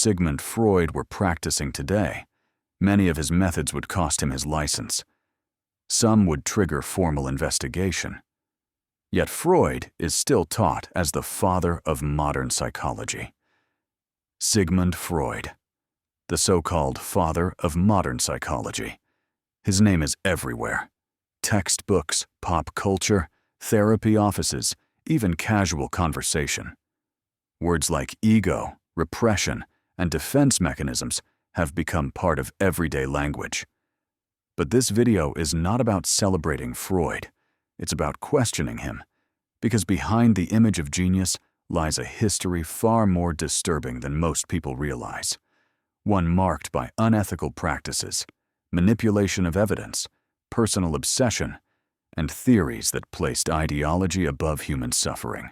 Sigmund Freud were practicing today, many of his methods would cost him his license. Some would trigger formal investigation. Yet Freud is still taught as the father of modern psychology. Sigmund Freud, the so-called father of modern psychology. His name is everywhere. Textbooks, pop culture, therapy offices, even casual conversation. Words like ego, repression, and defense mechanisms have become part of everyday language. But this video is not about celebrating Freud. It's about questioning him, because behind the image of genius lies a history far more disturbing than most people realize. One marked by unethical practices, manipulation of evidence, personal obsession, and theories that placed ideology above human suffering.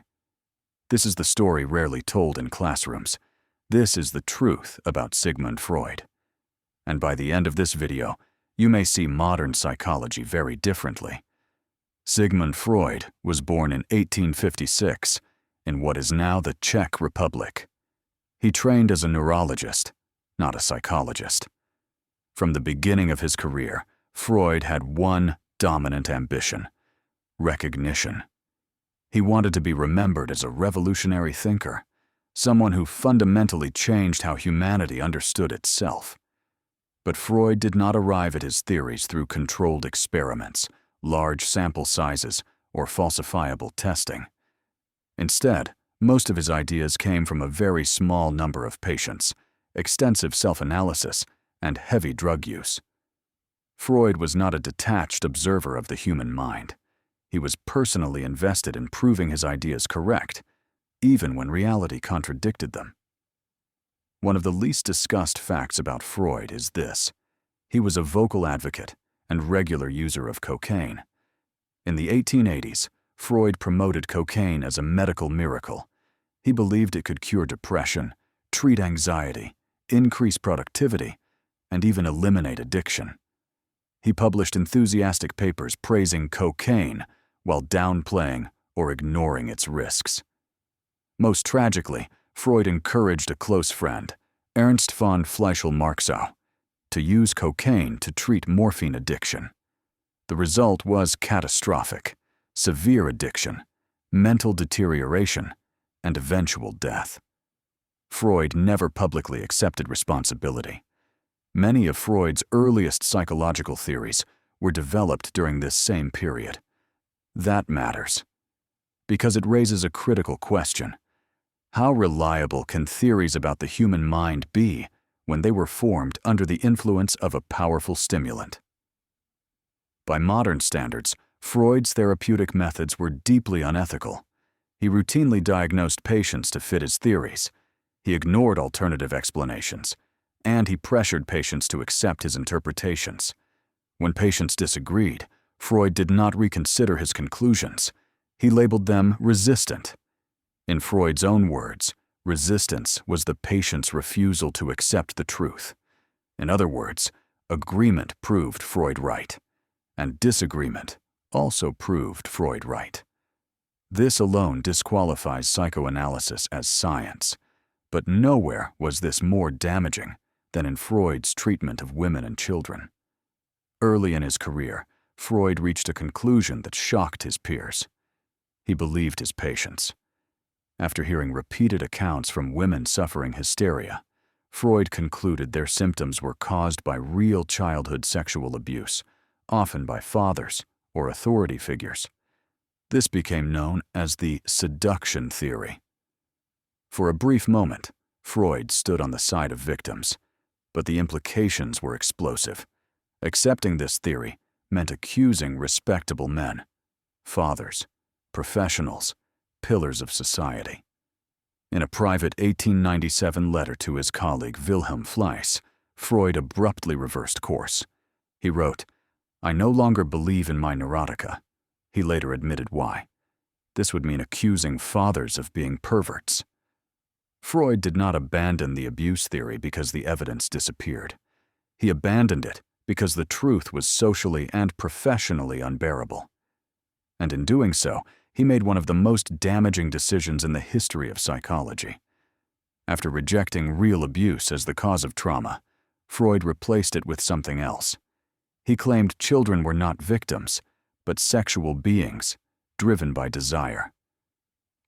This is the story rarely told in classrooms. This is the truth about Sigmund Freud. And by the end of this video, you may see modern psychology very differently. Sigmund Freud was born in 1856 in what is now the Czech Republic. He trained as a neurologist, not a psychologist. From the beginning of his career, Freud had one dominant ambition: recognition. He wanted to be remembered as a revolutionary thinker, someone who fundamentally changed how humanity understood itself. But Freud did not arrive at his theories through controlled experiments, large sample sizes, or falsifiable testing. Instead, most of his ideas came from a very small number of patients, extensive self-analysis, and heavy drug use. Freud was not a detached observer of the human mind. He was personally invested in proving his ideas correct, even when reality contradicted them. One of the least discussed facts about Freud is this: he was a vocal advocate and regular user of cocaine. In the 1880s, Freud promoted cocaine as a medical miracle. He believed it could cure depression, treat anxiety, increase productivity, and even eliminate addiction. He published enthusiastic papers praising cocaine while downplaying or ignoring its risks. Most tragically, Freud encouraged a close friend, Ernst von Fleischl-Marxow, to use cocaine to treat morphine addiction. The result was catastrophic: severe addiction, mental deterioration, and eventual death. Freud never publicly accepted responsibility. Many of Freud's earliest psychological theories were developed during this same period. That matters, because it raises a critical question. How reliable can theories about the human mind be when they were formed under the influence of a powerful stimulant? By modern standards, Freud's therapeutic methods were deeply unethical. He routinely diagnosed patients to fit his theories. He ignored alternative explanations, and he pressured patients to accept his interpretations. When patients disagreed, Freud did not reconsider his conclusions. He labeled them resistant. In Freud's own words, resistance was the patient's refusal to accept the truth. In other words, agreement proved Freud right, and disagreement also proved Freud right. This alone disqualifies psychoanalysis as science, but nowhere was this more damaging than in Freud's treatment of women and children. Early in his career, Freud reached a conclusion that shocked his peers. He believed his patients. After hearing repeated accounts from women suffering hysteria, Freud concluded their symptoms were caused by real childhood sexual abuse, often by fathers or authority figures. This became known as the seduction theory. For a brief moment, Freud stood on the side of victims, but the implications were explosive. Accepting this theory meant accusing respectable men, fathers, professionals, pillars of society. In a private 1897 letter to his colleague Wilhelm Fleiss, Freud abruptly reversed course. He wrote, "I no longer believe in my neurotica." He later admitted why. This would mean accusing fathers of being perverts. Freud did not abandon the abuse theory because the evidence disappeared. He abandoned it because the truth was socially and professionally unbearable. And in doing so, he made one of the most damaging decisions in the history of psychology. After rejecting real abuse as the cause of trauma, Freud replaced it with something else. He claimed children were not victims, but sexual beings, driven by desire.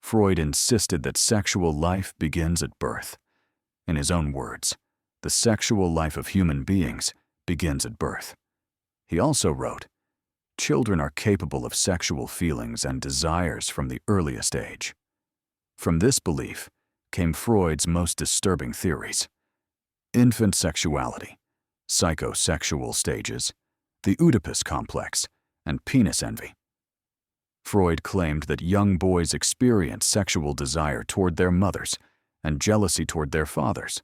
Freud insisted that sexual life begins at birth. In his own words, the sexual life of human beings begins at birth. He also wrote, "Children are capable of sexual feelings and desires from the earliest age." From this belief came Freud's most disturbing theories: infant sexuality, psychosexual stages, the Oedipus complex, and penis envy. Freud claimed that young boys experience sexual desire toward their mothers and jealousy toward their fathers.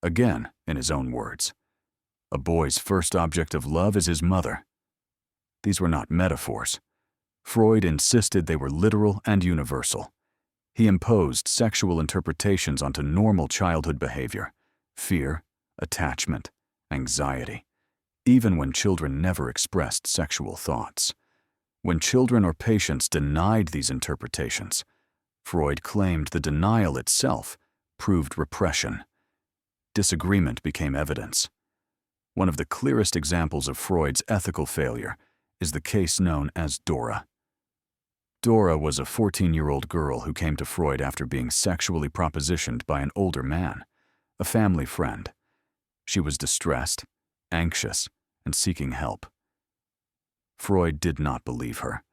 Again, in his own words, "A boy's first object of love is his mother." These were not metaphors. Freud insisted they were literal and universal. He imposed sexual interpretations onto normal childhood behavior: fear, attachment, anxiety, even when children never expressed sexual thoughts. When children or patients denied these interpretations, Freud claimed the denial itself proved repression. Disagreement became evidence. One of the clearest examples of Freud's ethical failure is the case known as Dora. Dora was a 14-year-old girl who came to Freud after being sexually propositioned by an older man, a family friend. She was distressed, anxious, and seeking help. Freud did not believe her.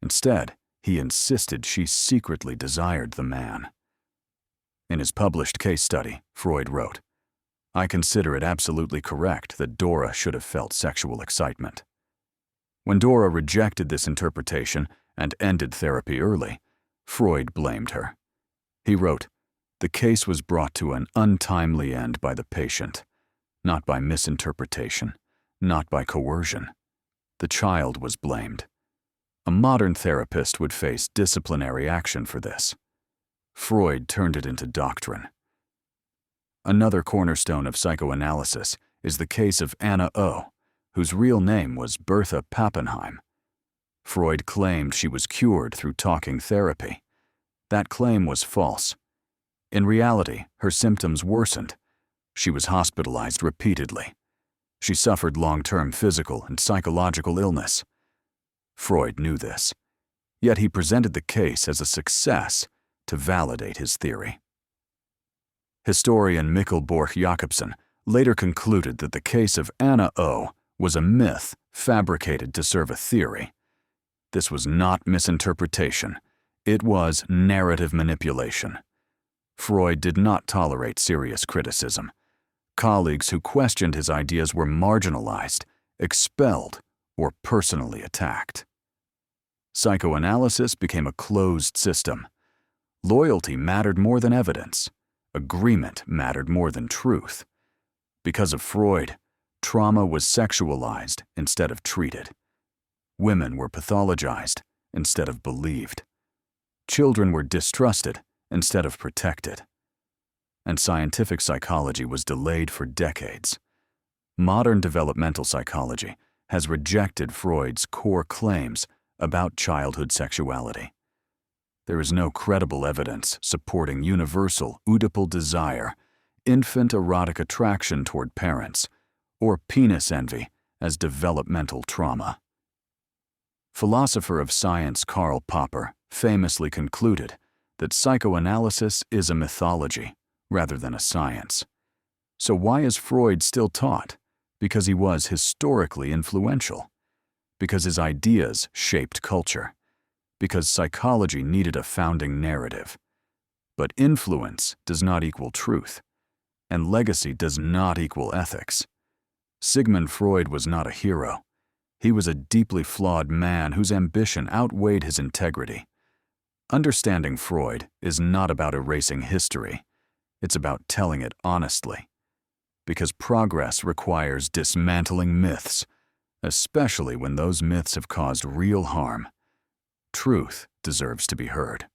Instead, he insisted she secretly desired the man. In his published case study, Freud wrote, "I consider it absolutely correct that Dora should have felt sexual excitement." When Dora rejected this interpretation and ended therapy early, Freud blamed her. He wrote, "The case was brought to an untimely end by the patient, not by misinterpretation, not by coercion. The child was blamed. A modern therapist would face disciplinary action for this. Freud turned it into doctrine." Another cornerstone of psychoanalysis is the case of Anna O., whose real name was Bertha Pappenheim. Freud claimed she was cured through talking therapy. That claim was false. In reality, her symptoms worsened. She was hospitalized repeatedly. She suffered long-term physical and psychological illness. Freud knew this, yet he presented the case as a success to validate his theory. Historian Mikkel Borch-Jakobsen later concluded that the case of Anna O. was a myth fabricated to serve a theory. This was not misinterpretation. It was narrative manipulation. Freud did not tolerate serious criticism. Colleagues who questioned his ideas were marginalized, expelled, or personally attacked. Psychoanalysis became a closed system. Loyalty mattered more than evidence. Agreement mattered more than truth. Because of Freud, trauma was sexualized instead of treated. Women were pathologized instead of believed. Children were distrusted instead of protected. And scientific psychology was delayed for decades. Modern developmental psychology has rejected Freud's core claims about childhood sexuality. There is no credible evidence supporting universal Oedipal desire, infant erotic attraction toward parents, or penis envy as developmental trauma. Philosopher of science Karl Popper famously concluded that psychoanalysis is a mythology rather than a science. So why is Freud still taught? Because he was historically influential. Because his ideas shaped culture. Because psychology needed a founding narrative. But influence does not equal truth, and legacy does not equal ethics. Sigmund Freud was not a hero. He was a deeply flawed man whose ambition outweighed his integrity. Understanding Freud is not about erasing history. It's about telling it honestly. Because progress requires dismantling myths, especially when those myths have caused real harm. Truth deserves to be heard.